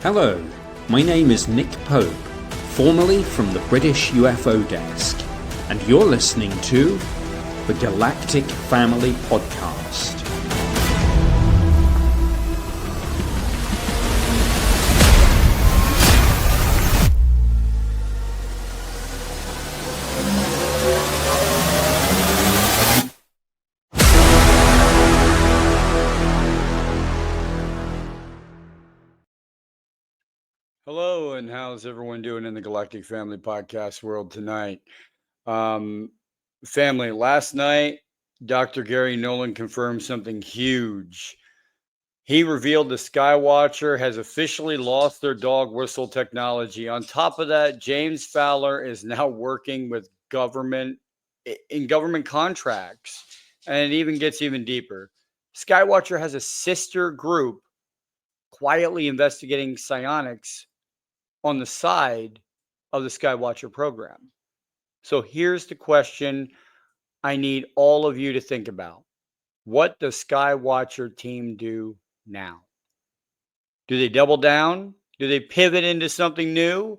Hello, my name is Nick Pope, formerly from the British UFO Desk, and you're listening to the Galactic Family Podcast. Hello, and how's everyone doing in the Galactic Family Podcast world tonight? Family, last night, Dr. Gary Nolan confirmed something huge. He revealed the Skywatcher has officially lost their dog whistle technology. On top of that, James Fowler is now working with government contracts, and it even gets even deeper. Skywatcher has a sister group quietly investigating psionics on the side of the Skywatcher program. So here's the question I need all of you to think about. What does Skywatcher team do now? Do they double down? Do they pivot into something new?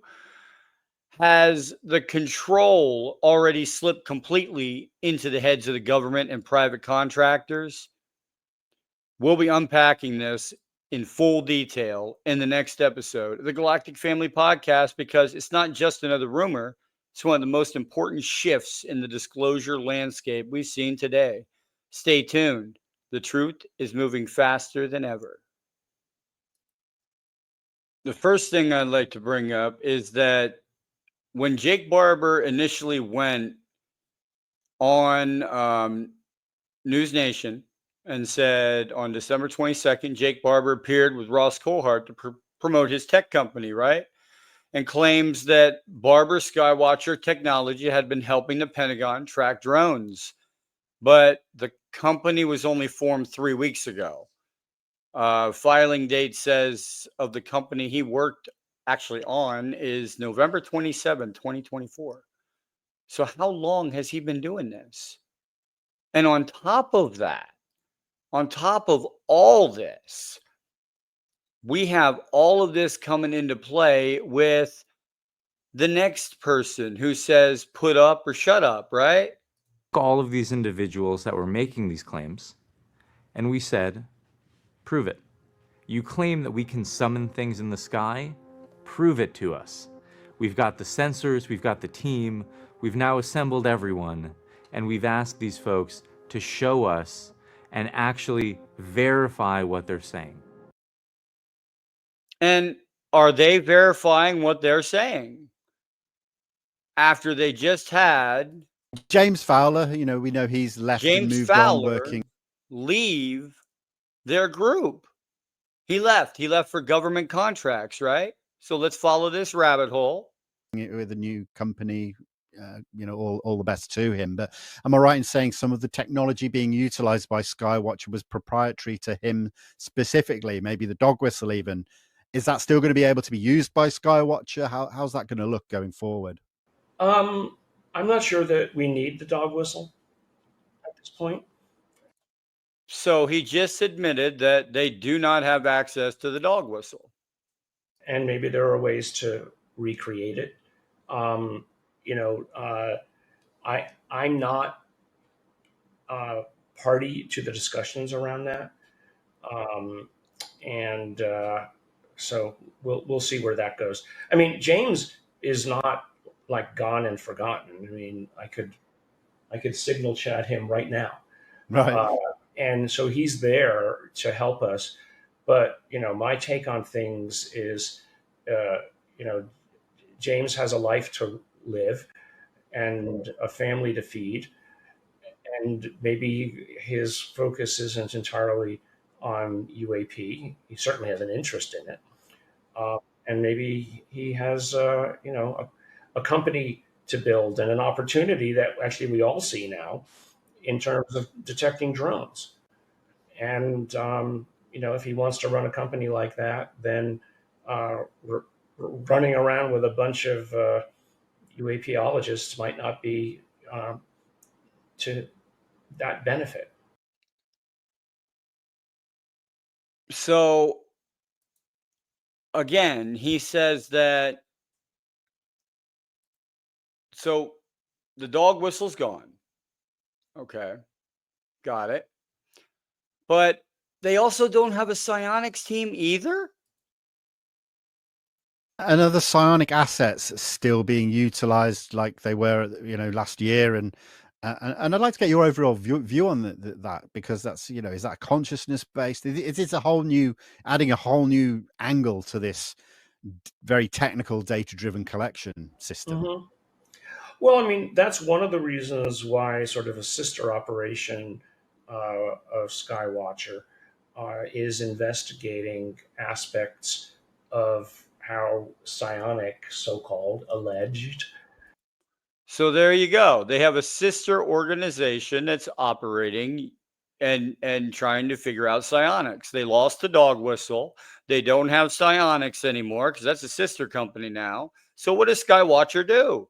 Has the control already slipped completely into the heads of the government and private contractors? We'll be unpacking this in full detail in the next episode of the Galactic Family Podcast, because it's not just another rumor. It's one of the most important shifts in the disclosure landscape we've seen today. Stay tuned. The truth is moving faster than ever. The first thing I'd like to bring up is that when Jake Barber initially went on News Nation and said on December 22nd, Jake Barber appeared with Ross Coulthart to promote his tech company, right? And claims that Barber Skywatcher technology had been helping the Pentagon track drones. But the company was only formed 3 weeks ago. Filing date says of the company he worked actually on is November 27, 2024. So how long has he been doing this? And on top of that, on top of all this, we have all of this coming into play with the next person who says put up or shut up, right? All of these individuals that were making these claims, and we said, prove it. You claim that we can summon things in the sky? Prove it to us. We've got the sensors, we've got the team, we've now assembled everyone, and we've asked these folks to show us and actually verify what they're saying. And are they verifying what they're saying? After they just had James Fowler, we know he's left and moved on working. Leave their group. He left for government contracts, right? So let's follow this rabbit hole. With a new company, all the best to him. But am I right in saying some of the technology being utilized by Skywatcher was proprietary to him specifically? Maybe the dog whistle even. Is that still going to be able to be used by Skywatcher? How's that going to look going forward? I'm not sure that we need the dog whistle at this point. So he just admitted that they do not have access to the dog whistle. And maybe there are ways to recreate it. I'm not party to the discussions around that. So we'll see where that goes. I mean, James is not like gone and forgotten. I mean, I could signal chat him right now. Right. And so he's there to help us. But, my take on things is, James has a life to live and a family to feed. And maybe his focus isn't entirely on UAP. He certainly has an interest in it. And maybe he has, a company to build and an opportunity that actually we all see now in terms of detecting drones. And, if he wants to run a company like that, then running around with a bunch of UAPologists might not be to that benefit. So again, he says that, so the dog whistle's gone. Okay, got it. But they also don't have a psionics team either? And are the psionic assets still being utilized like they were, last year? And I'd like to get your overall view on that, because that's, is that consciousness based? Is it adding a whole new angle to this very technical data driven collection system? Mm-hmm. Well, I mean, that's one of the reasons why sort of a sister operation of Skywatcher is investigating aspects of how psionic, so-called, alleged. So there you go. They have a sister organization that's operating and trying to figure out psionics. They lost the dog whistle. They don't have psionics anymore because that's a sister company now. So what does Skywatcher do?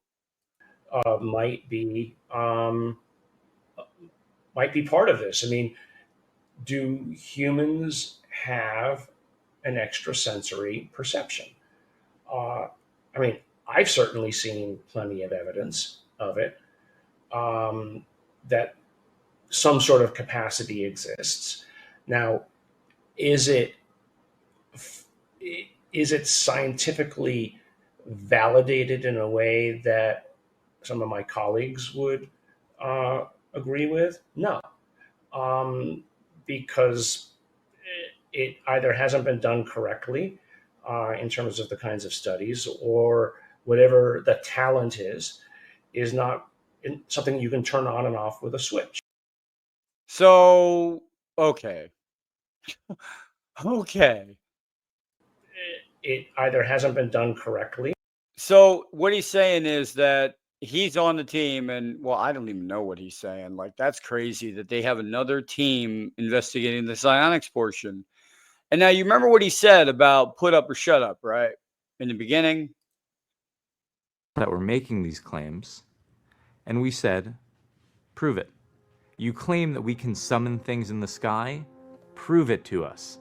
Might be part of this. I mean, do humans have an extrasensory perception? I mean, I've certainly seen plenty of evidence of it, that some sort of capacity exists. Now, is it scientifically validated in a way that some of my colleagues would agree with? No, because it either hasn't been done correctly in terms of the kinds of studies, or whatever the talent is not something you can turn on and off with a switch. So, okay. Okay. It either hasn't been done correctly. So what he's saying is that he's on the team, and well, I don't even know what he's saying. Like, that's crazy that they have another team investigating the psionics portion. And now you remember what he said about put up or shut up, right? In the beginning. That were making these claims, and we said, prove it. You claim that we can summon things in the sky? Prove it to us.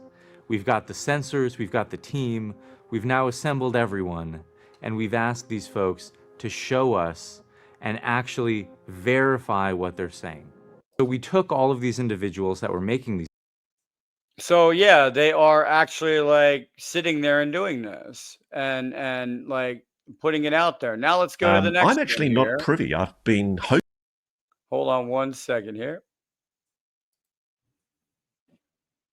We've got the sensors, we've got the team, we've now assembled everyone, and we've asked these folks to show us and actually verify what they're saying. So we took all of these individuals that were making these. So yeah, they are actually like sitting there and doing this and like putting it out there. Now let's go to the next. I'm actually not privy. I've been hoping. Hold on one second here.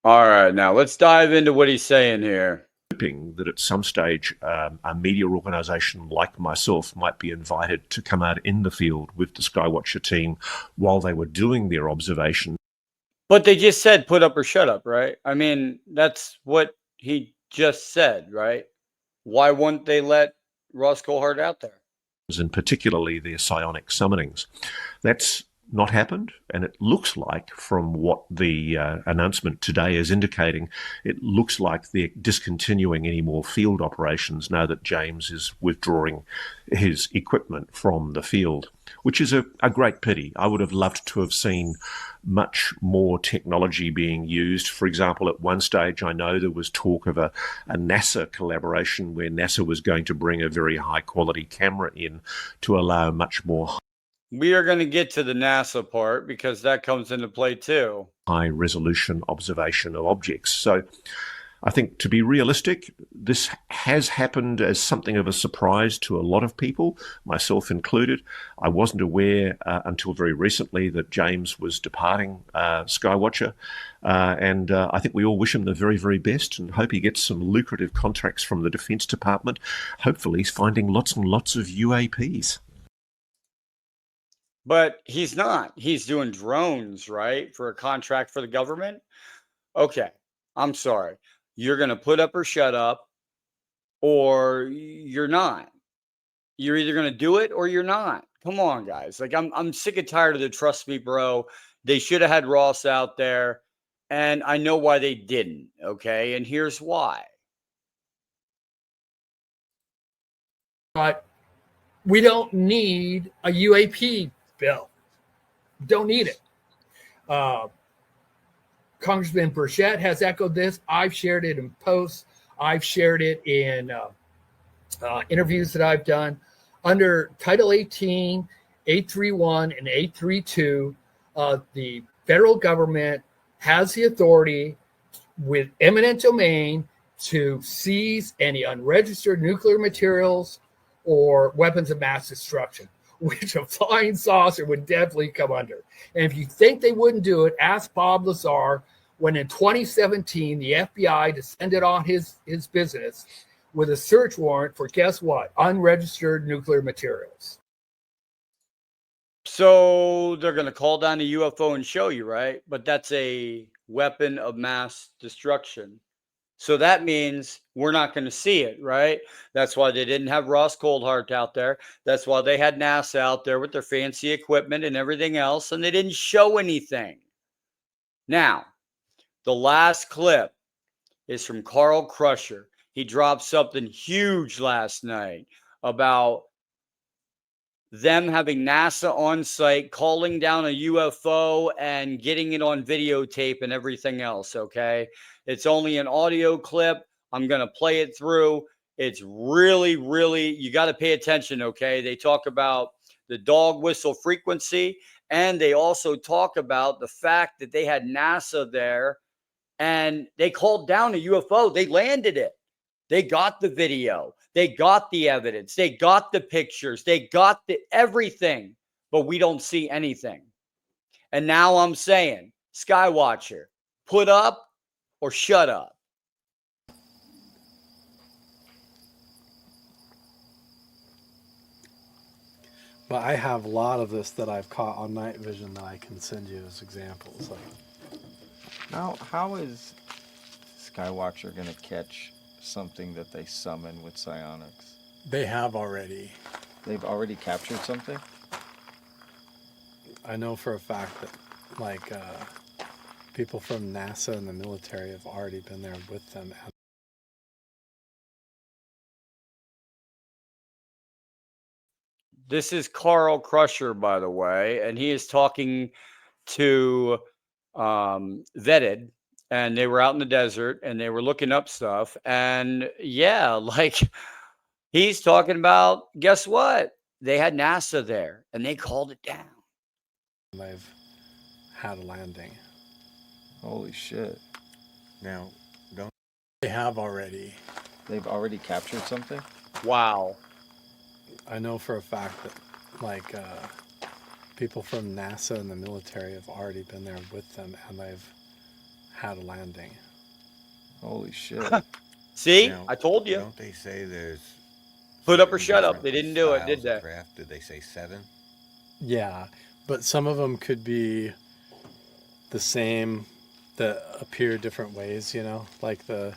All right, now let's dive into what he's saying here. That at some stage a media organisation like myself might be invited to come out in the field with the Skywatcher team while they were doing their observation. But they just said put up or shut up, right? I mean, that's what he just said, right? Why wouldn't they let Ross Coulthard out there? And particularly their psionic summonings. That's not happened, and it looks like, from what the announcement today is indicating, it looks like they're discontinuing any more field operations now that James is withdrawing his equipment from the field, which is a great pity. I would have loved to have seen much more technology being used. For example, at one stage, I know there was talk of a NASA collaboration where NASA was going to bring a very high-quality camera in to allow much more We are going to get to the NASA part because that comes into play too. high-resolution observation of objects. So I think, to be realistic, this has happened as something of a surprise to a lot of people, myself included. I wasn't aware until very recently that James was departing Skywatcher, and I think we all wish him the very, very best and hope he gets some lucrative contracts from the Defence Department. Hopefully he's finding lots and lots of UAPs. But he's not. He's doing drones, right? For a contract for the government. Okay. I'm sorry. You're going to put up or shut up, or you're not. You're either going to do it or you're not. Come on, guys. Like, I'm sick and tired of the trust me, bro. They should have had Ross out there, and I know why they didn't. Okay. And here's why. But we don't need a UAP bill. Don't need it. Congressman Burchett has echoed this. I've shared it in posts. I've shared it in interviews that I've done. Under Title 18, 831, and 832, the federal government has the authority with eminent domain to seize any unregistered nuclear materials or weapons of mass destruction, which a flying saucer would definitely come under. And if you think they wouldn't do it, ask Bob Lazar when in 2017, the FBI descended on his business with a search warrant for, guess what, unregistered nuclear materials. So they're going to call down a UFO and show you, right? But that's a weapon of mass destruction. So that means we're not going to see it, right? That's why they didn't have Ross Coldhart out there. That's why they had NASA out there with their fancy equipment and everything else, and they didn't show anything. Now, the last clip is from Carl Crusher. He dropped something huge last night about them having NASA on site, calling down a UFO and getting it on videotape and everything else, okay? It's only an audio clip. I'm going to play it through. It's really, really, you got to pay attention, okay? They talk about the dog whistle frequency, and they also talk about the fact that they had NASA there, and they called down a UFO. They landed it. They got the video. They got the evidence. They got the pictures. They got the everything, but we don't see anything. And now I'm saying, Skywatcher, put up or shut up. But I have a lot of this that I've caught on night vision that I can send you as examples. Now, how is Skywatcher going to catch something that they summon with psionics? They have already. They've already captured something? I know for a fact that, people from NASA and the military have already been there with them. This is Carl Crusher, by the way, and he is talking to Vetted, and they were out in the desert and they were looking up stuff. And yeah, he's talking about, guess what? They had NASA there and they called it down. They've had a landing. Holy shit. Now, don't they have already? They've already captured something? Wow. I know for a fact that, people from NASA and the military have already been there with them, and they've had a landing. Holy shit. See? Now, I told you. Don't they say there's Put up or certain shut up. different They didn't do it, styles did of they? Craft? Did they say 7? Yeah, but some of them could be the same that appear different ways, like the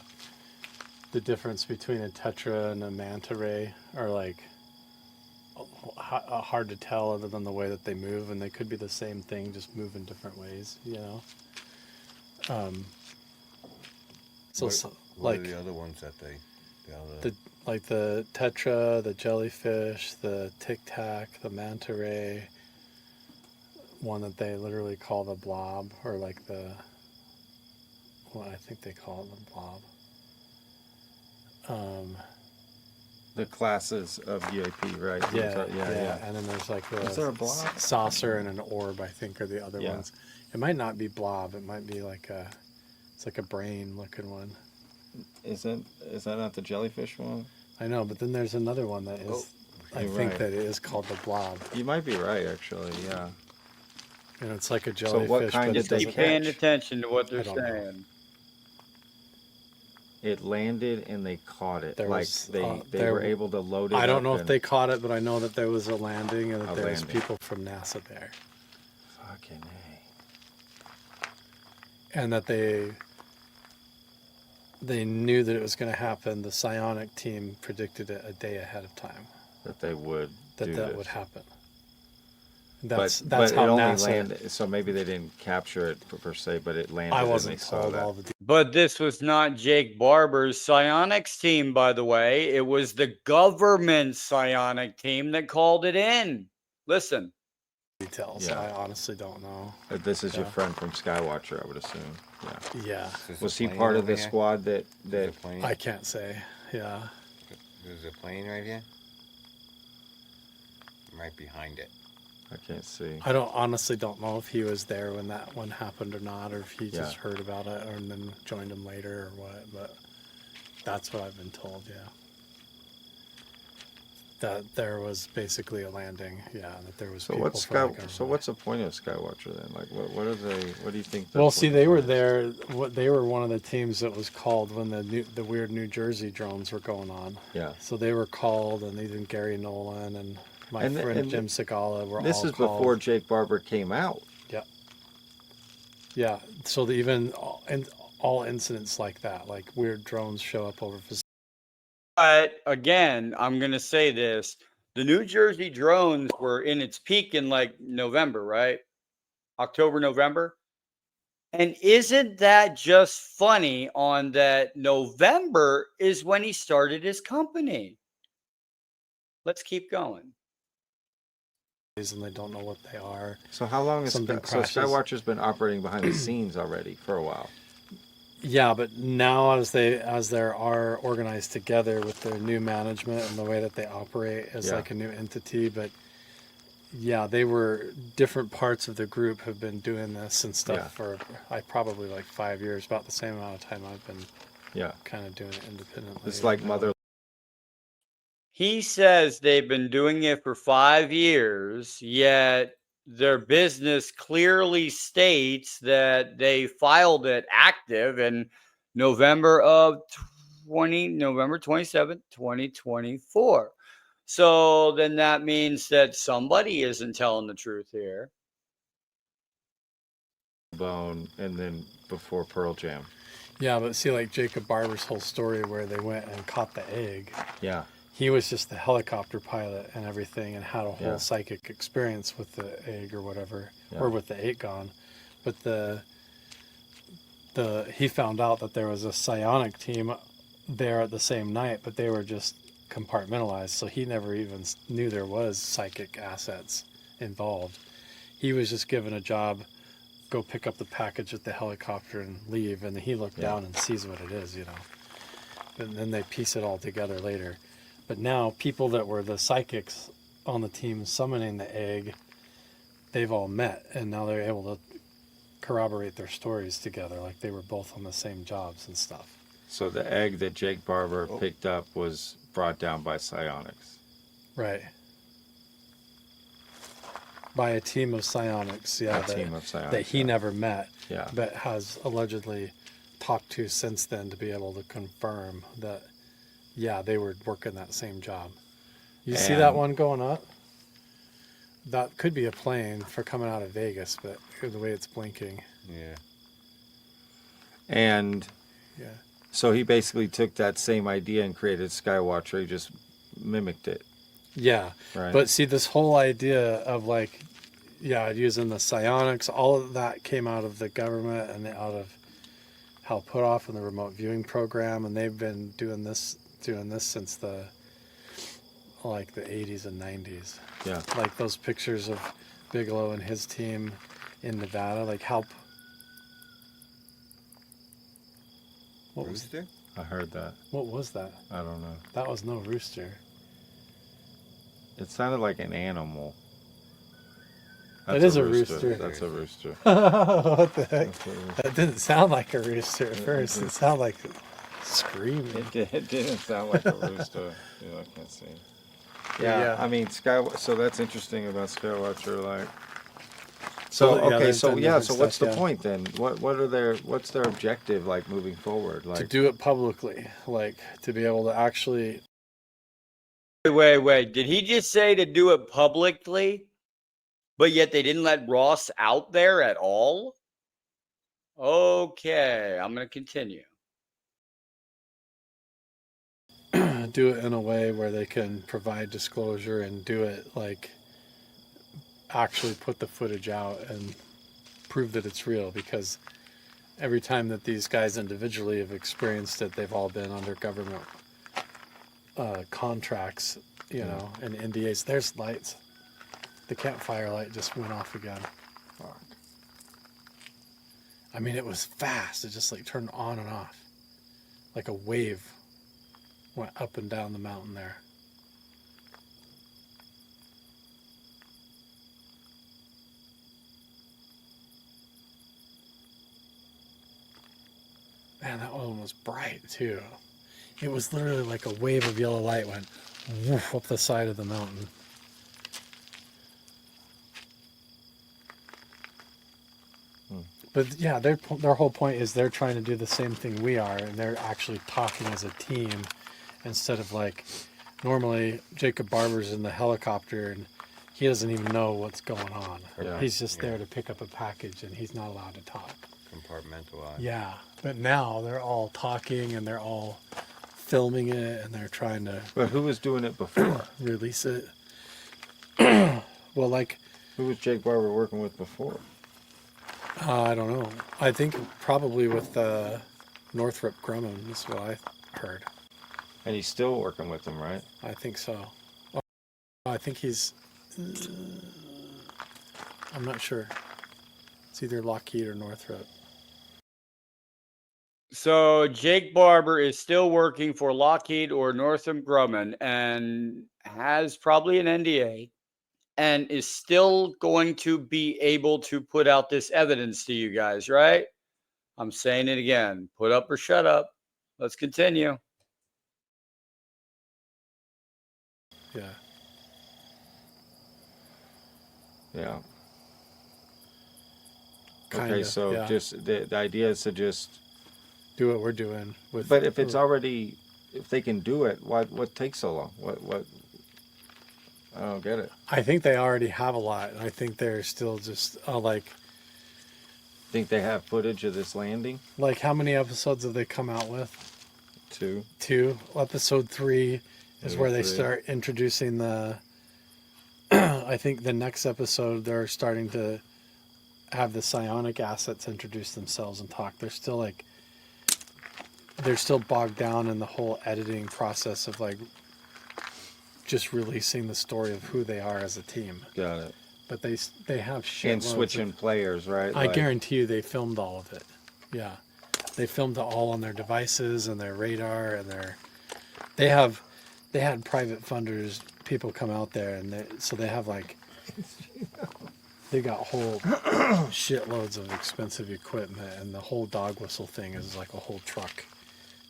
difference between a tetra and a manta ray are hard to tell other than the way that they move, and they could be the same thing, just move in different ways, What are the other ones that they... the tetra, the jellyfish, the tic tac, the manta ray, one that they literally call the blob, or I think they call it the blob. The classes of UAP, right? Yeah. And then there's Is there a blob? Saucer and an orb, I think, are the other Yeah. ones. It might not be blob. It might be it's like a brain looking one. Is that not the jellyfish one? I know, but then there's another one that is, I think right. that it is called the blob. You might be right, actually, yeah. And it's like a So jellyfish. what kind but did it they Be doesn't- paying catch? attention to what I they're don't know. saying. It landed and they caught it. There was, they there- were able to load it I don't up know if and- they caught it, but I know that there was a landing and that A there was landing. people from NASA there. Fucking A. And that they knew that it was going to happen. The psionic team predicted it a day ahead of time, That they would that do that this. would happen. But That's it how only NASA. landed, so maybe they didn't capture it per se, but it landed I and wasn't they saw told that. all the details. But this was not Jake Barber's psionics team, by the way. It was the government psionic team that called it in. Listen. details. Yeah. I honestly don't know. This is your Yeah. friend from Skywatcher, I would assume. Yeah. Yeah, There's Was a he plane part of over the here? squad that There's a plane. I can't say. Yeah. There's a plane right here. Right behind it. I can't see. I honestly don't know if he was there when that one happened or not, or if he Yeah. just heard about it and then joined him later or what. But that's what I've been told. Yeah. That there was basically a landing. Yeah. That there was. So people what's from the So government. what's the point of Skywatcher then? Like, what are they? What do you think? the Well, see, point they of were it is? there. They were one of the teams that was called when the weird New Jersey drones were going on. Yeah. So they were called, and even Gary Nolan and my And friend Jim Segala were This all is called. before Jake Barber came out. Yeah. So even all incidents like that, like weird drones show up over facilities. But again, I'm going to say this. The New Jersey drones were in its peak in like November, right? October, November. And isn't that just funny on that November is when he started his company? Let's keep going. And they don't know what they are. So how long has Something so crashes. Skywatcher's been operating behind the scenes already for a while? Yeah, but now as they are organized together with their new management and the way that they operate as Yeah. like a new entity, but yeah, they were different parts of the group have been doing this and stuff Yeah. for probably like 5 years, about the same amount of time I've been Yeah. kind of doing it independently. It's like Mother. He says they've been doing it for 5 years, yet their business clearly states that they filed it active in November 27th, 2024. So then that means that somebody isn't telling the truth here. Bone, and then before Pearl Jam. Yeah, but see, like Jacob Barber's whole story where they went and caught the egg. Yeah. He was just the helicopter pilot and everything and had a whole Yeah. psychic experience with the egg or whatever, Yeah. or with the egg gone. But he found out that there was a psionic team there at the same night, but they were just compartmentalized. So he never even knew there was psychic assets involved. He was just given a job, go pick up the package with the helicopter and leave. And he looked down and sees what it is, And then they piece it all together later. But now people that were the psychics on the team summoning the egg, they've all met, and now they're able to corroborate their stories together, like they were both on the same jobs and stuff. So the egg that Jake Barber picked up was brought down by psionics. Right. By a team of psionics, yeah. Team of psionics, that he never met, Yeah. but has allegedly talked to since then to be able to confirm that, yeah, they were working that same job. You see that And- one going up? That could be a plane for coming out of Vegas, but the way it's blinking. Yeah. And Yeah. so he basically took that same idea and created Skywatcher. He just mimicked it. Yeah. Right. But see, this whole idea of like, yeah, using the psionics, all of that came out of the government and out of Hal Putoff and the remote viewing program. And they've been doing this since the 80s and 90s. Yeah. Like those pictures of Bigelow and his team in Nevada, like What was Rooster? I heard that. What was that? I don't know. That was no rooster. It sounded like an animal. That is a rooster. That's a rooster. What the heck? That's a rooster. That didn't sound like a rooster at first. It sounded like screaming. It didn't sound like a rooster. I can't see. Yeah. I mean, so that's interesting about Skywatcher. Like, So, so yeah, okay, they've so done yeah, different so what's stuff, the yeah. point then? What's their objective like moving forward? Like, To do it publicly, like to be able to actually. Wait. Did he just say to do it publicly? But yet they didn't let Ross out there at all? Okay, I'm going to continue. Do it in a way where they can provide disclosure and do it like actually put the footage out and prove that it's real, because every time that these guys individually have experienced it, they've all been under government contracts, and NDAs. There's lights. The campfire light just went off again. Fuck. I mean, it was fast. It just like turned on and off. Like a wave went up and down the mountain there. Man, that one was bright too. It was literally like a wave of yellow light went woof up the side of the mountain. But yeah, their whole point is they're trying to do the same thing we are, and they're actually talking as a team instead of like normally Jacob Barber's in the helicopter and he doesn't even know what's going on. Yeah. He's just there to pick up a package and he's not allowed to talk. Compartmentalized. Yeah, but now they're all talking and they're all filming it and they're trying to But who was doing it before? release it. Well, like, Who was Jake Barber working with before? I don't know. I think probably with Northrop Grumman is what I heard. And he's still working with them, right? I think so. I think he's... I'm not sure. It's either Lockheed or Northrop. So Jake Barber is still working for Lockheed or Northrop Grumman and has probably an NDA and is still going to be able to put out this evidence to you guys, right? I'm saying it again. Put up or shut up. Let's continue. Yeah. Yeah. Kinda, Okay, so yeah. just the idea is to just. Do what we're doing with... But if it's already, if they can do it, what takes so long? What? I don't get it. I think they already have a lot. I think they're still just like Think they have footage of this landing? how many episodes have they come out with? 2. 2. Episode 3 is where they 3. start introducing the... I think the next episode they're starting to have the psionic assets introduce themselves and talk. They're still bogged down in the whole editing process of like just releasing the story of who they are as a team. Got it. But they have shit. And switching players, right? I guarantee you they filmed all of it. Yeah. They filmed it all on their devices and their radar and they had private funders, people come out there and they have like they got whole shitloads of expensive equipment and the whole dog whistle thing is like a whole truck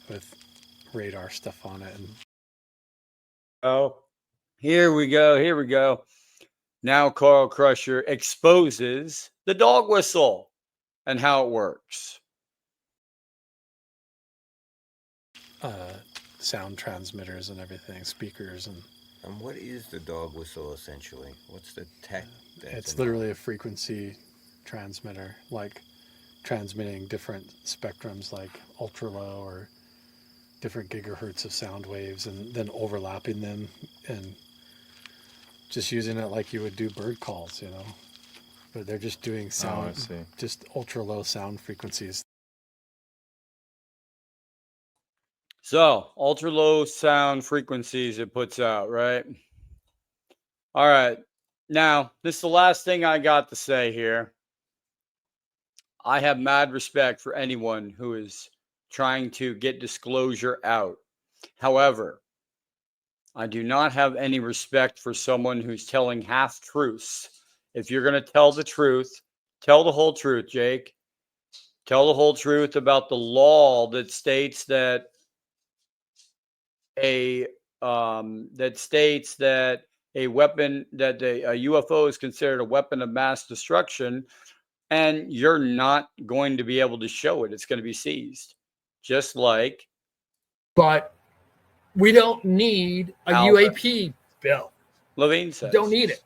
with radar stuff on it. And Oh, here we go. Now Carl Crusher exposes the dog whistle and how it works. sound transmitters and everything, speakers and... And what is the dog whistle essentially? What's the tech? It's literally a frequency transmitter, like transmitting different spectrums like ultra low or different gigahertz of sound waves and then overlapping them and just using it like you would do bird calls, you know. But they're just doing sound, just ultra low sound frequencies. So, ultra low sound frequencies it puts out, right? All right. Now, this is the last thing I got to say here. I have mad respect for anyone who is trying to get disclosure out. However, I do not have any respect for someone who's telling half truths. If you're going to tell the truth, tell the whole truth, Jake. Tell the whole truth about the law that states that a weapon, that a UFO is considered a weapon of mass destruction, and you're not going to be able to show it. It's going to be seized. Just like. But we don't need a UAP bill. Levine says. Don't need it.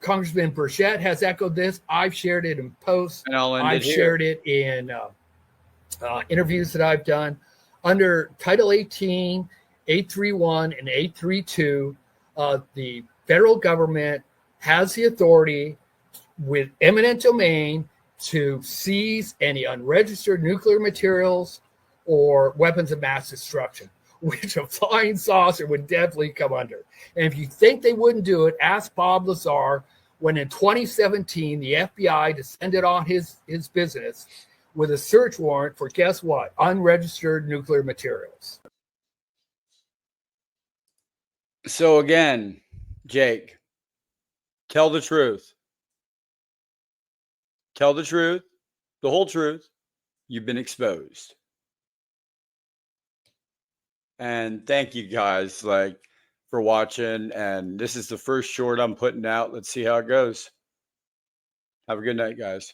Congressman Burchett has echoed this. I've shared it in posts. And I've shared it in interviews that I've done. Under Title 18, 831, and 832, the federal government has the authority with eminent domain to seize any unregistered nuclear materials or weapons of mass destruction. which a flying saucer would definitely come under. And if you think they wouldn't do it, ask Bob Lazar when in 2017 the FBI descended on his business with a search warrant for, guess what, unregistered nuclear materials. So again, Jake, tell the truth. Tell the truth, the whole truth. You've been exposed. And thank you guys for watching. And this is the first short I'm putting out. Let's see how it goes. Have a good night, guys.